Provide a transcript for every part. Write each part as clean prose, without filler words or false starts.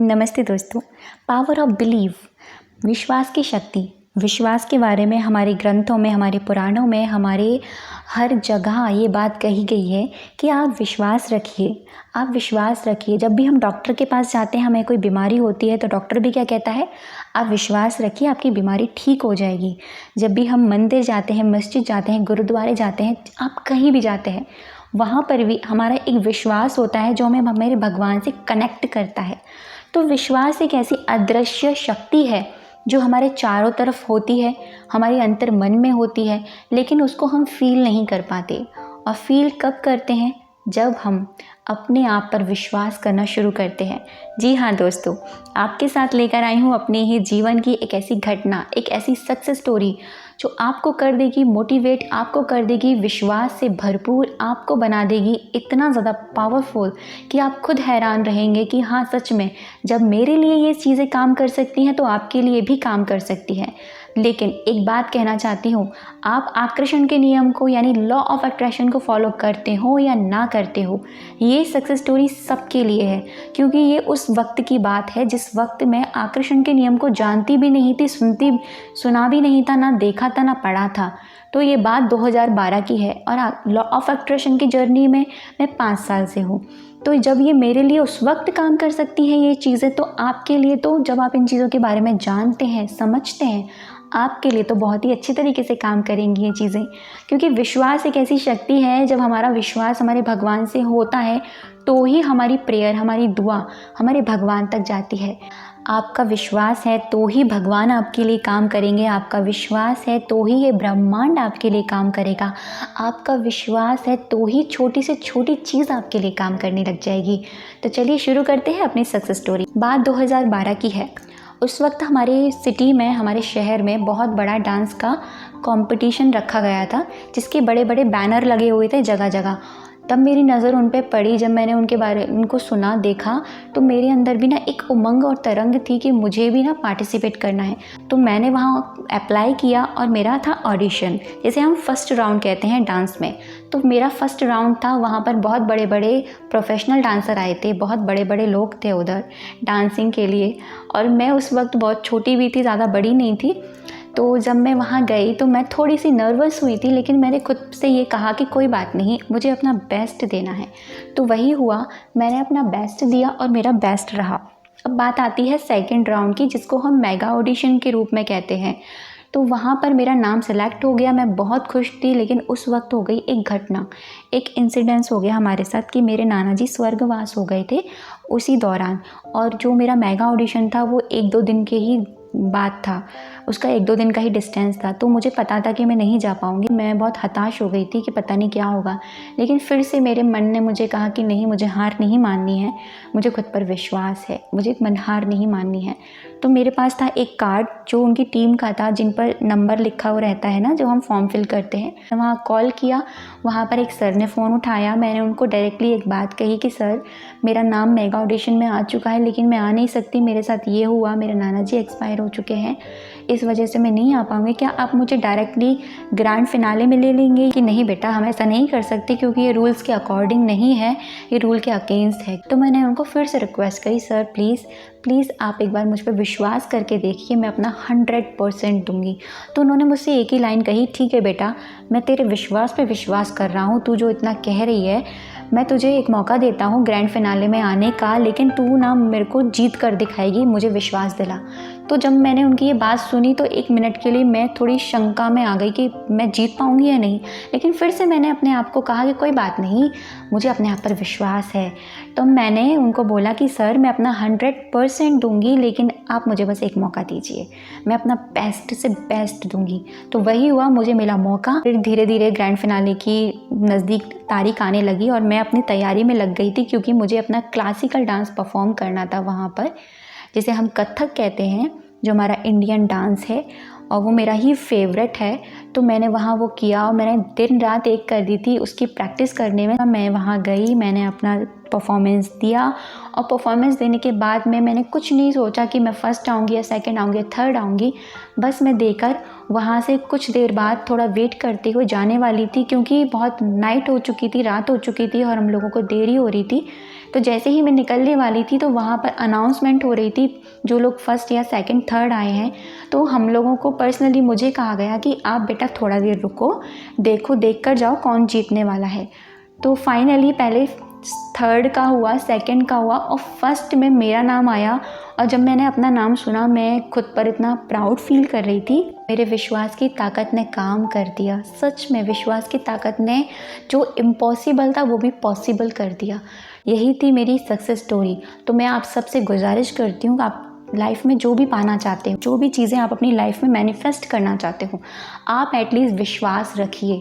नमस्ते दोस्तों। Power of believe, विश्वास की शक्ति। विश्वास के बारे में हमारे ग्रंथों में, हमारे पुराणों में, हमारे हर जगह ये बात कही गई है कि आप विश्वास रखिए। आप विश्वास रखिए। जब भी हम डॉक्टर के पास जाते हैं, हमें कोई बीमारी होती है तो डॉक्टर भी क्या कहता है? आप विश्वास रखिए, आपकी बीमारी ठीक हो जाएगी। जब भी हम मंदिर जाते हैं, मस्जिद जाते हैं, गुरुद्वारे जाते हैं, आप कहीं भी जाते हैं, वहाँ पर भी हमारा एक विश्वास होता है जो हमें हमारे भगवान से कनेक्ट करता है। तो विश्वास एक ऐसी अदृश्य शक्ति है जो हमारे चारों तरफ होती है, हमारे अंतर मन में होती है, लेकिन उसको हम फील नहीं कर पाते। और फील कब करते हैं? जब हम अपने आप पर विश्वास करना शुरू करते हैं। जी हाँ दोस्तों, आपके साथ लेकर आई हूँ अपने ही जीवन की एक ऐसी घटना, एक ऐसी सक्सेस स्टोरी जो आपको कर देगी मोटिवेट, आपको कर देगी विश्वास से भरपूर, आपको बना देगी इतना ज़्यादा पावरफुल कि आप खुद हैरान रहेंगे कि हाँ सच में, जब मेरे लिए ये चीज़ें काम कर सकती हैं तो आपके लिए भी काम कर सकती हैं। लेकिन एक बात कहना चाहती हूँ, आप आकर्षण के नियम को यानी लॉ ऑफ अट्रैक्शन को फॉलो करते हो या ना करते हो, ये सक्सेस स्टोरी सबके लिए है। क्योंकि ये उस वक्त की बात है जिस वक्त मैं आकर्षण के नियम को जानती भी नहीं थी, सुना भी नहीं था, ना देखा था, ना पढ़ा था। तो ये बात 2012 की है और लॉ ऑफ अट्रैक्शन की जर्नी में मैं 5 साल से हूँ। तो जब ये मेरे लिए उस वक्त काम कर सकती हैं ये चीज़ें, तो आपके लिए तो जब आप इन चीज़ों के बारे में जानते हैं, समझते हैं, आपके लिए तो बहुत ही अच्छी तरीके से काम करेंगी ये चीज़ें। क्योंकि विश्वास एक ऐसी शक्ति है, जब हमारा विश्वास हमारे भगवान से होता है तो ही हमारी प्रेयर, हमारी दुआ हमारे भगवान तक जाती है। आपका विश्वास है तो ही भगवान आपके लिए काम करेंगे, आपका विश्वास है तो ही ये ब्रह्मांड आपके लिए काम करेगा, आपका विश्वास है तो ही छोटी से छोटी चीज़ आपके लिए काम करने लग जाएगी। तो चलिए शुरू करते हैं अपनी सक्सेस स्टोरी। बात 2012 की है। उस वक्त हमारे सिटी में, हमारे शहर में बहुत बड़ा डांस का कंपटीशन रखा गया था, जिसके बड़े बड़े बैनर लगे हुए थे जगह जगह। तब मेरी नज़र उन पे पड़ी, जब मैंने उनको सुना, देखा, तो मेरे अंदर भी ना एक उमंग और तरंग थी कि मुझे भी ना पार्टिसिपेट करना है। तो मैंने वहाँ अप्लाई किया और मेरा था ऑडिशन, जिसे हम फर्स्ट राउंड कहते हैं डांस में। तो मेरा फर्स्ट राउंड था। वहाँ पर बहुत बड़े बड़े प्रोफेशनल डांसर आए थे, बहुत बड़े बड़े लोग थे उधर डांसिंग के लिए, और मैं उस वक्त बहुत छोटी भी थी, ज़्यादा बड़ी नहीं थी। तो जब मैं वहाँ गई तो मैं थोड़ी सी नर्वस हुई थी, लेकिन मैंने खुद से ये कहा कि कोई बात नहीं, मुझे अपना बेस्ट देना है। तो वही हुआ, मैंने अपना बेस्ट दिया और मेरा बेस्ट रहा। अब बात आती है सेकंड राउंड की, जिसको हम मेगा ऑडिशन के रूप में कहते हैं। तो वहाँ पर मेरा नाम सेलेक्ट हो गया, मैं बहुत खुश थी। लेकिन उस वक्त हो गई एक घटना, एक इंसिडेंस हो गया हमारे साथ कि मेरे नाना जी स्वर्गवास हो गए थे उसी दौरान। और जो मेरा मेगा ऑडिशन था वो 1-2 दिन के ही बात था, उसका 1-2 दिन का ही डिस्टेंस था। तो मुझे पता था कि मैं नहीं जा पाऊँगी। मैं बहुत हताश हो गई थी कि पता नहीं क्या होगा। लेकिन फिर से मेरे मन ने मुझे कहा कि नहीं, मुझे हार नहीं माननी है, मुझे खुद पर विश्वास है, मुझे हार नहीं माननी है। तो मेरे पास था एक कार्ड जो उनकी टीम का था, जिन पर नंबर लिखा हुआ रहता है ना, जो हम फॉर्म फिल करते हैं। वहाँ कॉल किया, वहाँ पर एक सर ने फ़ोन उठाया। मैंने उनको डायरेक्टली एक बात कही कि सर, मेरा नाम मेगा ऑडिशन में आ चुका है, लेकिन मैं आ नहीं सकती, मेरे साथ ये हुआ, मेरे नाना जी एक्सपायर हो चुके हैं, इस वजह से मैं नहीं आ पाऊँगी। क्या आप मुझे डायरेक्टली ग्रैंड फिनाले में ले लेंगे? कि नहीं बेटा, हम ऐसा नहीं कर सकते, क्योंकि ये रूल्स के अकॉर्डिंग नहीं है, ये रूल के अगेंस्ट है। तो मैंने उनको फिर से रिक्वेस्ट करी, सर प्लीज़ आप एक बार मुझ पर विश्वास करके देखिए, मैं अपना 100% दूंगी। तो उन्होंने मुझसे एक ही लाइन कही, ठीक है बेटा, मैं तेरे विश्वास पे विश्वास कर रहा हूँ, तू जो इतना कह रही है, मैं तुझे एक मौका देता हूँ ग्रैंड फिनाले में आने का, लेकिन तू ना मेरे को जीत कर दिखाएगी, मुझे विश्वास दिला। तो जब मैंने उनकी ये बात सुनी तो 1 मिनट के लिए मैं थोड़ी शंका में आ गई कि मैं जीत पाऊँगी या नहीं। लेकिन फिर से मैंने अपने आप को कहा कि कोई बात नहीं, मुझे अपने आप पर विश्वास है। तो मैंने उनको बोला कि सर, मैं अपना 100% दूंगी, लेकिन आप मुझे बस एक मौका दीजिए, मैं अपना बेस्ट से बेस्ट दूंगी। तो वही हुआ, मुझे मिला मौका। फिर धीरे धीरे ग्रैंड फिनाले की नज़दीक तारीख आने लगी और मैं अपनी तैयारी में लग गई थी, क्योंकि मुझे अपना क्लासिकल डांस परफॉर्म करना था वहाँ पर, जिसे हम कथक कहते हैं, जो हमारा इंडियन डांस है, और वो मेरा ही फेवरेट है। तो मैंने वहाँ वो किया और मैंने दिन रात एक कर दी थी उसकी प्रैक्टिस करने में। मैं वहाँ गई, मैंने अपना परफॉर्मेंस दिया, और परफॉर्मेंस देने के बाद मैंने कुछ नहीं सोचा कि मैं फर्स्ट आऊँगी या सेकंड आऊँगी या थर्ड आऊँगी। बस मैं देकर वहाँ से कुछ देर बाद थोड़ा वेट करते हुए जाने वाली थी, क्योंकि बहुत नाइट हो चुकी थी, रात हो चुकी थी और हम लोगों को देरी हो रही थी। तो जैसे ही मैं निकलने वाली थी तो वहाँ पर अनाउंसमेंट हो रही थी, जो लोग फर्स्ट या सेकंड थर्ड आए हैं तो हम लोगों को पर्सनली मुझे कहा गया कि आप बेटा थोड़ा देर रुको, देखो देख कर जाओ कौन जीतने वाला है। तो फाइनली पहले थर्ड का हुआ, सेकंड का हुआ और फर्स्ट में मेरा नाम आया। और जब मैंने अपना नाम सुना मैं खुद पर इतना प्राउड फील कर रही थी। मेरे विश्वास की ताकत ने काम कर दिया। सच में विश्वास की ताकत ने जो इम्पॉसिबल था वो भी पॉसिबल कर दिया। यही थी मेरी सक्सेस स्टोरी। तो मैं आप सबसे गुजारिश करती हूँ, आप लाइफ में जो भी पाना चाहते हो, जो भी चीज़ें आप अपनी लाइफ में मैनिफेस्ट करना चाहते हो, आप एटलीस्ट विश्वास रखिए।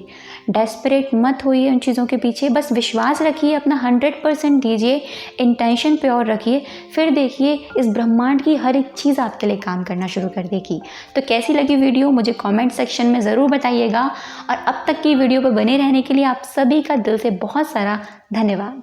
डेस्परेट मत होइए उन चीज़ों के पीछे, बस विश्वास रखिए, अपना 100% दीजिए, इंटेंशन प्योर रखिए, फिर देखिए इस ब्रह्मांड की हर एक चीज़ आपके लिए काम करना शुरू कर देगी। तो कैसी लगी वीडियो मुझे कमेंट सेक्शन में ज़रूर बताइएगा। और अब तक की वीडियो पर बने रहने के लिए आप सभी का दिल से बहुत सारा धन्यवाद।